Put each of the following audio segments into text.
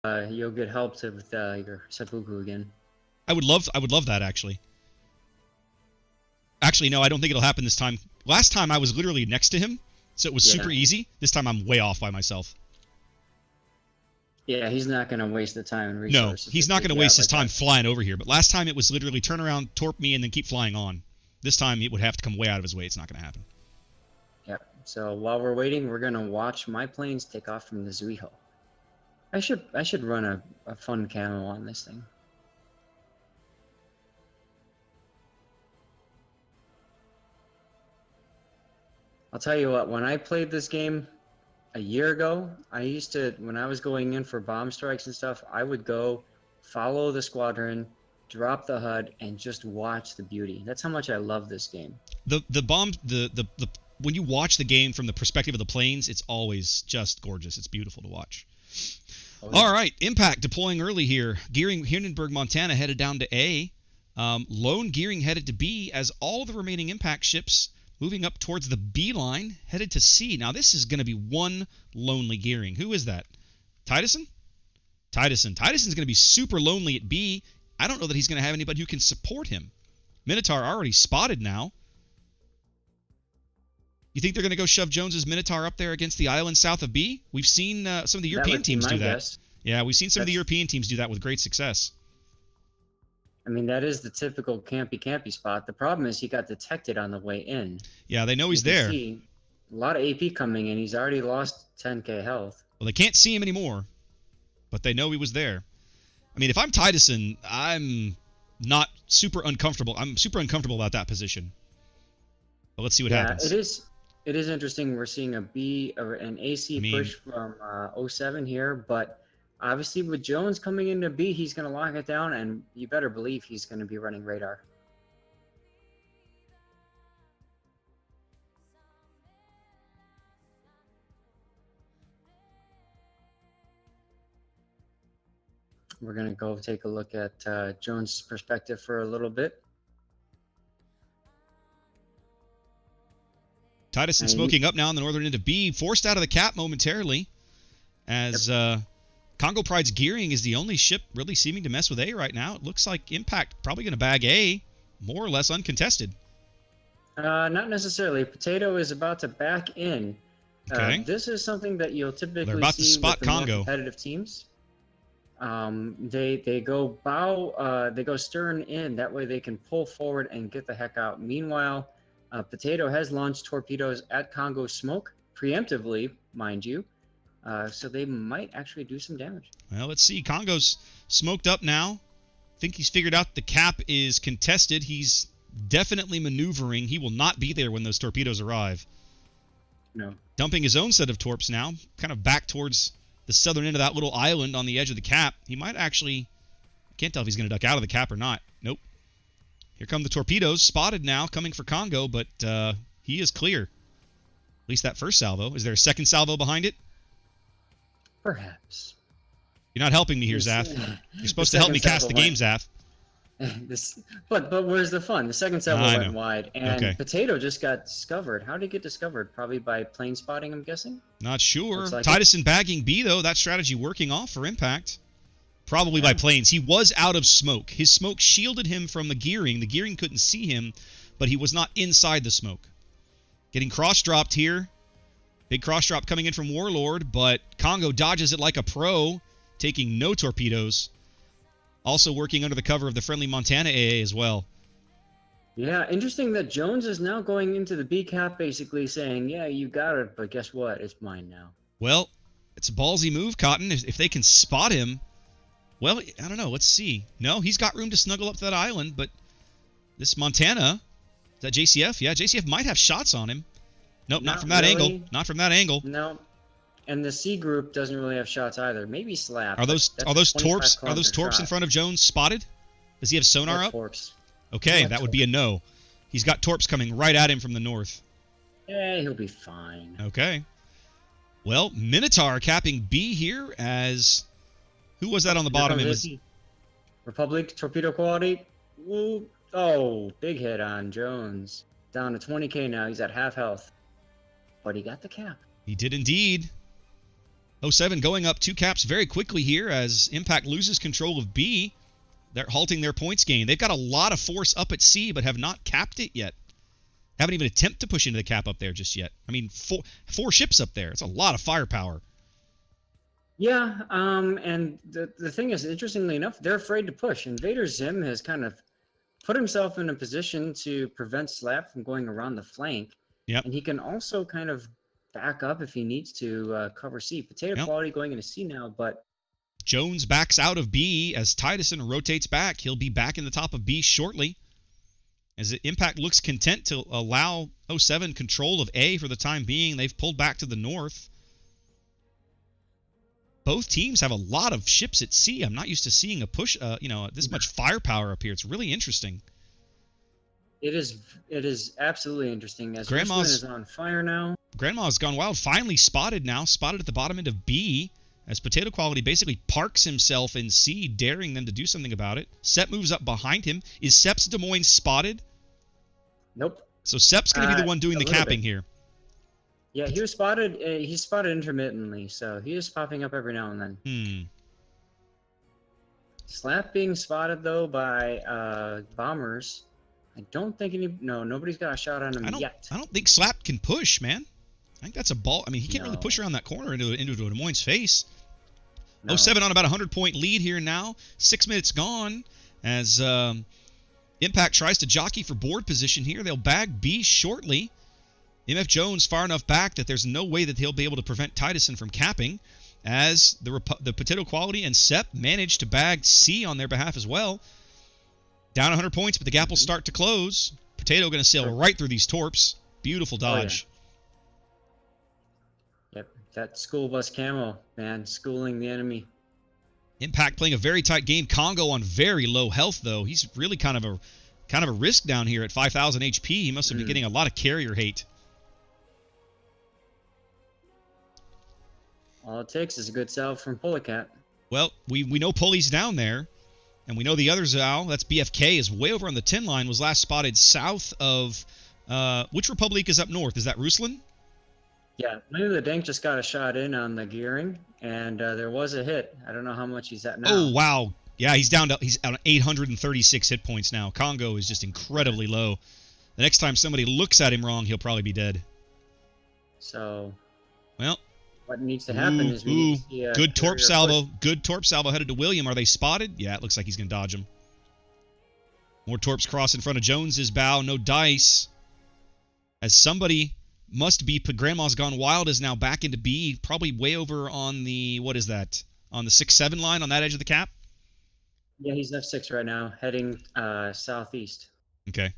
you'll get help with your seppuku again. I would love that, actually. Actually, no, I don't think it'll happen this time. Last time I was literally next to him, so it was super easy. This time I'm way off by myself. Yeah, he's not going to waste the time and resources. No, he's not going to waste his time flying over here. But last time it was literally turn around, torp me, and then keep flying on. This time it would have to come way out of his way. It's not going to happen. Yep. So while we're waiting, we're going to watch my planes take off from the Zuiho. I should run a fun camo on this thing. I'll tell you what, when I played this game a year ago, I used to, when I was going in for bomb strikes and stuff, I would go follow the squadron, drop the HUD, and just watch the beauty. That's how much I love this game. The when you watch the game from the perspective of the planes, it's always just gorgeous. It's beautiful to watch. Oh, yeah. All right, Impact deploying early here. Gearing Hindenburg, Montana headed down to A. Lone Gearing headed to B as all the remaining Impact ships moving up towards the B line, headed to C. Now, this is going to be one lonely Gearing. Who is that? Titusson? Tiduson's going to be super lonely at B. I don't know that he's going to have anybody who can support him. Minotaur already spotted now. You think they're going to go shove Jones's Minotaur up there against the island south of B? We've seen some of the European teams do that. Guess. Yeah, we've seen some of the European teams do that with great success. I mean, that is the typical campy spot. The problem is he got detected on the way in. Yeah, they know he's there. See a lot of AP coming in. He's already lost 10k health. Well, they can't see him anymore, but they know he was there. I mean, if I'm Tidusson, I'm not super uncomfortable. I'm super uncomfortable about that position. But let's see what happens. It is interesting. We're seeing a B or an AC push from 07 here, but obviously with Jones coming into B, he's going to lock it down, and you better believe he's going to be running radar. We're going to go take a look at Jones' perspective for a little bit. Tidusson smoking up now in the northern end of B, forced out of the cap momentarily, as Congo Pride's Gearing is the only ship really seeming to mess with A right now. It looks like Impact probably going to bag A, more or less uncontested. Not necessarily. Potato is about to back in. Okay. This is something that you'll typically They're about see to spot with the more Congo. competitive teams. They go bow, they go stern in. That way they can pull forward and get the heck out. Meanwhile, Potato has launched torpedoes at Congo Smoke, preemptively, mind you. So they might actually do some damage. Well, let's see. Congo's smoked up now. I think he's figured out the cap is contested. He's definitely maneuvering. He will not be there when those torpedoes arrive. No. Dumping his own set of torps now, kind of back towards the southern end of that little island on the edge of the cap. He might actually... I can't tell if he's going to duck out of the cap or not. Nope. Here come the torpedoes, spotted now, coming for Congo, but he is clear. At least that first salvo. Is there a second salvo behind it? Perhaps. You're not helping me here, Zaf. You're supposed to help me cast the game, Zaf. But where's the fun? The second salvo went wide, and okay. Potato just got discovered. How did he get discovered? Probably by plane spotting, I'm guessing? Not sure. Like Tidusson bagging B, though. That strategy working off for Impact. Probably by planes. He was out of smoke. His smoke shielded him from the Gearing. The Gearing couldn't see him, but he was not inside the smoke. Getting cross-dropped here. Big cross-drop coming in from Warlord, but Congo dodges it like a pro, taking no torpedoes. Also working under the cover of the friendly Montana AA as well. Yeah, interesting that Jones is now going into the B cap basically saying, yeah, you got it, but guess what? It's mine now. Well, it's a ballsy move, Cotton. If they can spot him... Well, I don't know. Let's see. No, he's got room to snuggle up to that island, but this Montana, is that JCF? Yeah, JCF might have shots on him. Nope, not from that angle. Not from that angle. No, and the C group doesn't really have shots either. Maybe Slap. Are those torps? Are those torps in front of Jones spotted? Does he have sonar up? Torps. Okay, that would be a no. He's got torps coming right at him from the north. Yeah, he'll be fine. Okay. Well, Minotaur capping B here as... Who was that on the bottom? It was Republic torpedo quality. Ooh. Oh, big hit on Jones. Down to 20k now. He's at half health. But he got the cap. He did indeed. 07 going up 2 caps very quickly here as Impact loses control of B. They're halting their points gain. They've got a lot of force up at C, but have not capped it yet. Haven't even attempted to push into the cap up there just yet. I mean, four ships up there. It's a lot of firepower. Yeah, and the thing is, interestingly enough, they're afraid to push. Invader Zim has kind of put himself in a position to prevent Slap from going around the flank. Yep. And he can also kind of back up if he needs to cover C. Potato quality going into C now, but Jones backs out of B as Titusson rotates back. He'll be back in the top of B shortly. As Impact looks content to allow 07 control of A for the time being, they've pulled back to the north. Both teams have a lot of ships at sea. I'm not used to seeing a push, this much firepower up here. It's really interesting. It is absolutely interesting. As Grandma's is on fire now. Grandma's gone wild. Finally spotted now. Spotted at the bottom end of B. As Potato Quality basically parks himself in C, daring them to do something about it. Sepp moves up behind him. Is Sepp's Des Moines spotted? Nope. So Sepp's going to be the one doing the capping here. Yeah, he was spotted. He's spotted intermittently, so he is popping up every now and then. Slap being spotted though by bombers. I don't think nobody's got a shot on him yet. I don't think Slap can push, man. I think that's a ball. I mean, he can't really push around that corner into Des Moines' face. No. 07 on about a 100-point lead here now. 6 minutes gone as Impact tries to jockey for board position here. They'll bag B shortly. MF Jones far enough back that there's no way that he'll be able to prevent Titusson from capping, as the Potato Quality and Sepp manage to bag C on their behalf as well. Down 100 points, but the gap will start to close. Potato going to sail right through these torps. Beautiful dodge. Yep, that school bus camo, man, schooling the enemy. Impact playing a very tight game. Congo on very low health, though. He's really kind of a risk down here at 5,000 HP. He must have been getting a lot of carrier hate. All it takes is a good salve from Pulicat. Well, we know Pulley's down there, and we know the other Zal, that's BFK, is way over on the 10 line, was last spotted south of, which Republic is up north? Is that Ruslan? Yeah, maybe the Dank just got a shot in on the gearing, and there was a hit. I don't know how much he's at now. Oh, wow. Yeah, he's on 836 hit points now. Congo is just incredibly low. The next time somebody looks at him wrong, he'll probably be dead. So, well, what needs to happen is we need to see a good torp salvo. Good torp salvo headed to William. Are they spotted? Yeah, it looks like he's going to dodge them. More torps cross in front of Jones's bow. No dice. As somebody must be, Grandma's Gone Wild is now back into B, probably way over on the, what is that? On the 6-7 line on that edge of the cap? Yeah, he's F6 right now, heading southeast. Okay.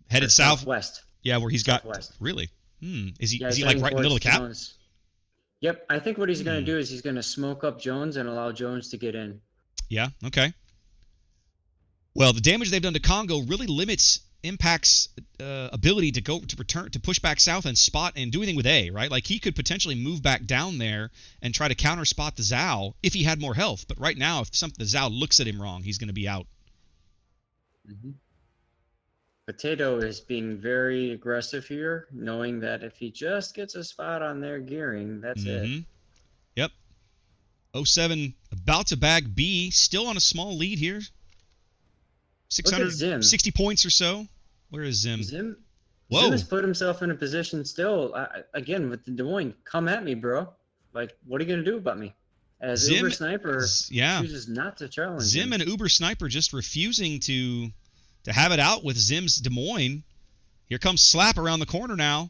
Headed southwest. Yeah, where he's got, really? Is he like right in the middle of the cap? Jones. Yep, I think what he's going to do is he's going to smoke up Jones and allow Jones to get in. Yeah, okay. Well, the damage they've done to Congo really limits Impact's ability to push back south and spot and do anything with A, right? Like, he could potentially move back down there and try to counter spot the Zao if he had more health. But right now, if the Zao looks at him wrong, he's going to be out. Potato is being very aggressive here, knowing that if he just gets a spot on their gearing, that's it. Yep. 07 about to bag B, still on a small lead here. 660 points or so. Where is Zim? Zim has put himself in a position still, again, with the Des Moines, come at me, bro. Like, what are you going to do about me? As Zim, Uber Sniper chooses not to challenge Zim him. And Uber Sniper just refusing to have it out with Zim's Des Moines. Here comes Slap around the corner now.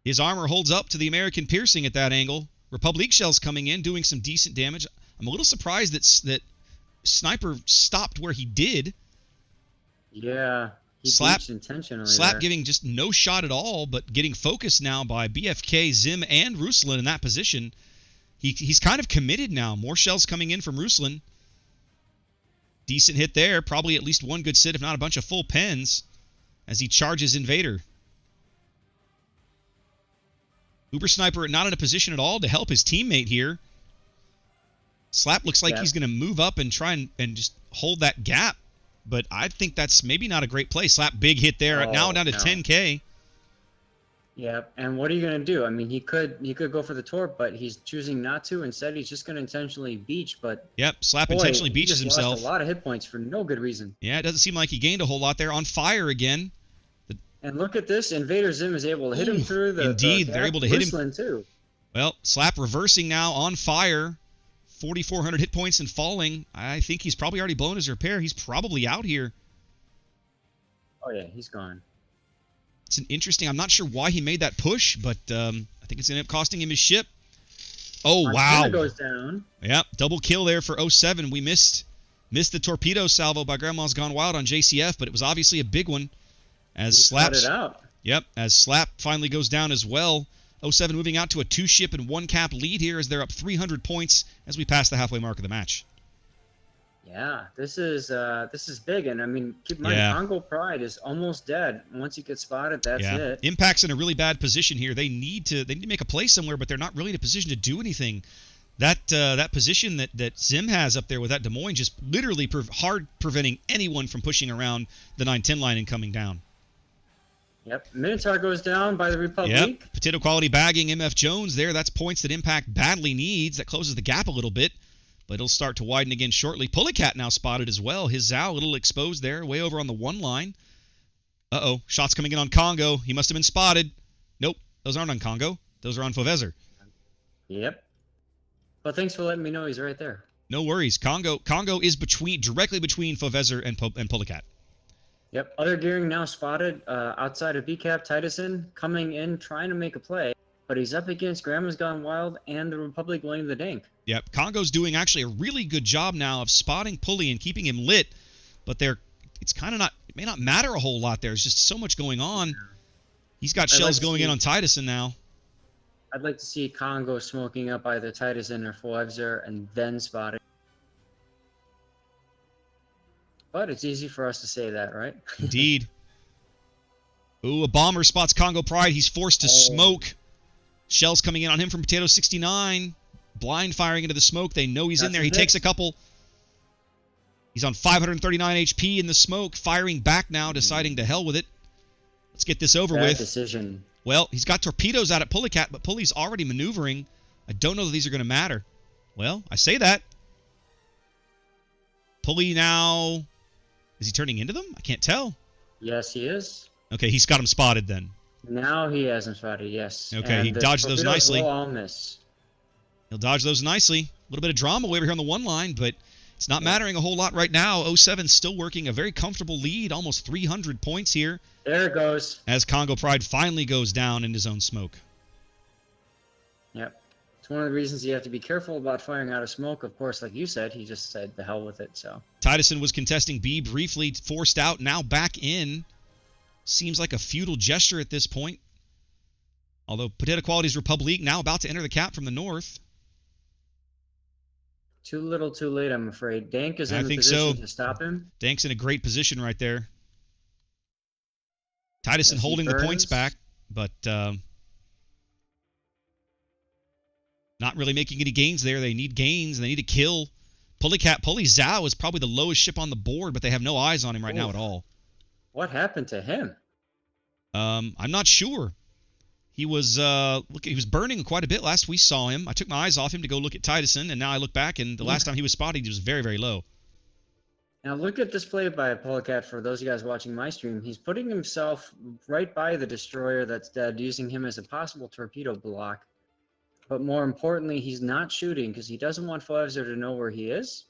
His armor holds up to the American Piercing at that angle. Republic Shell's coming in, doing some decent damage. I'm a little surprised that Sniper stopped where he did. Yeah, he Slap intentionally. Slap giving just no shot at all, but getting focused now by BFK, Zim, and Ruslan in that position. He's kind of committed now. More shells coming in from Ruslan. Decent hit there. Probably at least one good sit, if not a bunch of full pens, as he charges Invader. Uber Sniper not in a position at all to help his teammate here. Slap looks like he's going to move up and try and just hold that gap. But I think that's maybe not a great play. Slap big hit there. Now down to 10K. Yeah, and what are you gonna do? I mean, he could go for the torp, but he's choosing not to. Instead, he's just gonna intentionally beach. But Yep, Slap boy, intentionally he beaches just himself. lost a lot of hit points for no good reason. Yeah, it doesn't seem like he gained a whole lot there. On fire again. And look at this, Invader Zim is able to hit him through the Indeed, gap. they're able to hit him. Ruslan too. Well, Slap reversing now, on fire. 4,400 hit points and falling. I think he's probably already blown his repair. He's probably out here. Oh yeah, he's gone. It's an interesting. I'm not sure why he made that push, but I think it's going to end up costing him his ship. Oh, Montana wow. goes down. Yep, double kill there for 07. We missed the torpedo salvo by Grandma's Gone Wild on JCF, but it was obviously a big one. As Slap out. Yep, as Slap finally goes down as well. 07 moving out to a 2-ship and 1-cap lead here as they're up 300 points as we pass the halfway mark of the match. Yeah, this is big, and I mean, keep in mind, Congo Pride is almost dead. Once he gets spotted, that's it. Impact's in a really bad position here. They need to make a play somewhere, but they're not really in a position to do anything. That position that Zim has up there with that Des Moines just literally preventing anyone from pushing around the 910 line and coming down. Yep, Minotaur goes down by the Republic. Yep, potato quality bagging MF Jones there. That's points that Impact badly needs. That closes the gap a little bit, but it'll start to widen again shortly. Pullicat now spotted as well. His Zao a little exposed there, way over on the 1 line. Uh-oh, shots coming in on Congo. He must have been spotted. Nope, those aren't on Congo. Those are on Fovezer. Yep. But thanks for letting me know he's right there. No worries. Congo is directly between Fovezer and Pullicat. Yep. Other gearing now spotted outside of BCAP. Titusson coming in, trying to make a play, but he's up against Grandma's Gone Wild and the Republic William the Dank. Yep. Congo's doing actually a really good job now of spotting Pulley and keeping him lit, but it's kind of not. It may not matter a whole lot. There's just so much going on. He's got shells going in on Titusson now. I'd like to see Congo smoking up either Titusson or Fovezer and then spotting. But it's easy for us to say that, right? Indeed. Ooh, a bomber spots Congo Pride. He's forced to smoke. Shells coming in on him from Potato 69. Blind firing into the smoke. They know he's in there. He takes a couple. He's on 539 HP in the smoke. Firing back now, deciding to hell with it. Let's get this over with. Decision. Well, he's got torpedoes out at Pullicat, but Pulley's already maneuvering. I don't know that these are going to matter. Well, I say that. Pulley now... Is he turning into them? I can't tell. Yes, he is. Okay, he's got him spotted then. Now he has him spotted, yes. Okay, and he dodged those nicely. He'll dodge those nicely. A little bit of drama over here on the 1 line, but it's not mattering a whole lot right now. 07 still working a very comfortable lead, almost 300 points here. There it goes. As Congo Pride finally goes down in his own smoke. Yep. It's one of the reasons you have to be careful about firing out of smoke. Of course, like you said, he just said the hell with it. So Titusson was contesting B briefly, forced out, now back in. Seems like a futile gesture at this point. Although Potato Quality's Republique now about to enter the cap from the north. Too little, too late, I'm afraid. Dank is in the position to stop him. Dank's in a great position right there. Titusson holding the points back, but not really making any gains there. They need gains. They need to kill. Pulley Zao is probably the lowest ship on the board, but they have no eyes on him right now at all. What happened to him? I'm not sure. He was he was burning quite a bit last we saw him. I took my eyes off him to go look at Titusson, and now I look back, and the last time he was spotted, he was very, very low. Now look at this play by Pullicat. For those of you guys watching my stream, he's putting himself right by the destroyer that's dead, using him as a possible torpedo block. But more importantly, he's not shooting because he doesn't want Fovezer to know where he is.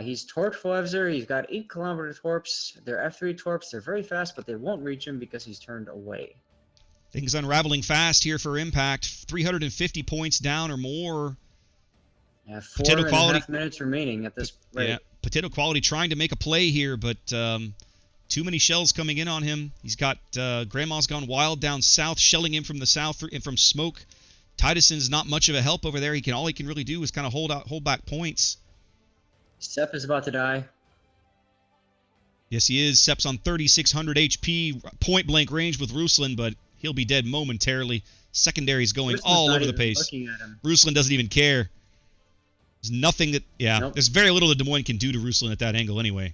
He's torped Fovezer. He's got 8-kilometer torps. They're F3 torps. They're very fast, but they won't reach him because he's turned away. Things unraveling fast here for Impact. 350 points down or more. Yeah, 4.5 minutes remaining at this rate. Yeah, Potato Quality trying to make a play here, but too many shells coming in on him. He's got Grandma's Gone Wild down south, shelling him from the south and from smoke. Titusson's not much of a help over there. All he can really do is kind of hold back points. Sepp is about to die. Yes, he is. Sepp's on 3,600 HP, point-blank range with Ruslan, but he'll be dead momentarily. Secondary's going all over the pace. Ruslan doesn't even care. There's nothing that... Yeah, There's very little that Des Moines can do to Ruslan at that angle anyway.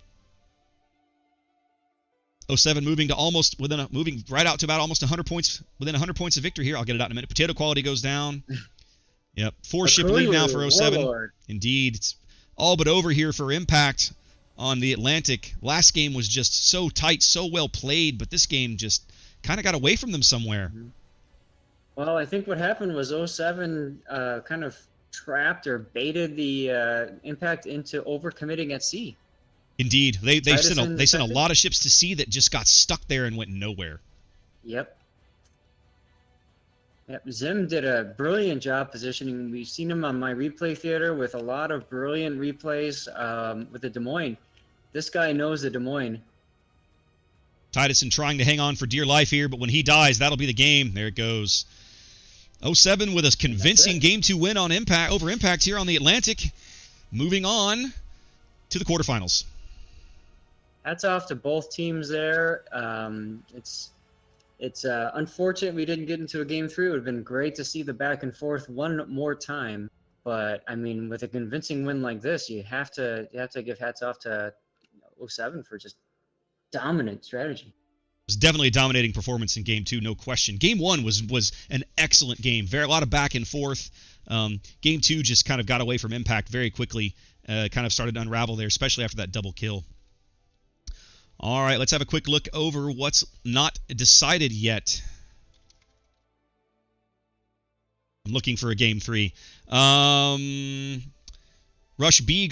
07 moving to almost moving right out to about almost 100 points, within 100 points of victory here. I'll get it out in a minute. Potato quality goes down. Yep, 4-ship lead now for 07. Warlord. Indeed, it's all but over here for Impact on the Atlantic. Last game was just so tight, so well played, but this game just kind of got away from them somewhere. Well, I think what happened was 07 kind of trapped or baited the Impact into overcommitting at sea. Indeed, they sent a affected? lot of ships to sea that just got stuck there and went nowhere. Yep. Zim did a brilliant job positioning. We've seen him on my replay theater with a lot of brilliant replays with the Des Moines. This guy knows the Des Moines. Titusson trying to hang on for dear life here, but when he dies, that'll be the game. There it goes. 07 with a convincing Game 2 win on over Impact here on the Atlantic. Moving on to the quarterfinals. Hats off to both teams there. It's unfortunate we didn't get into a Game 3. It would have been great to see the back and forth one more time. But, I mean, with a convincing win like this, you have to give hats off to 07 for just dominant strategy. It was definitely a dominating performance in Game 2, no question. Game 1 was an excellent game. A lot of back and forth. Game 2 just kind of got away from Impact very quickly. Kind of started to unravel there, especially after that double kill. All right, let's have a quick look over what's not decided yet. I'm looking for a Game 3. Rush B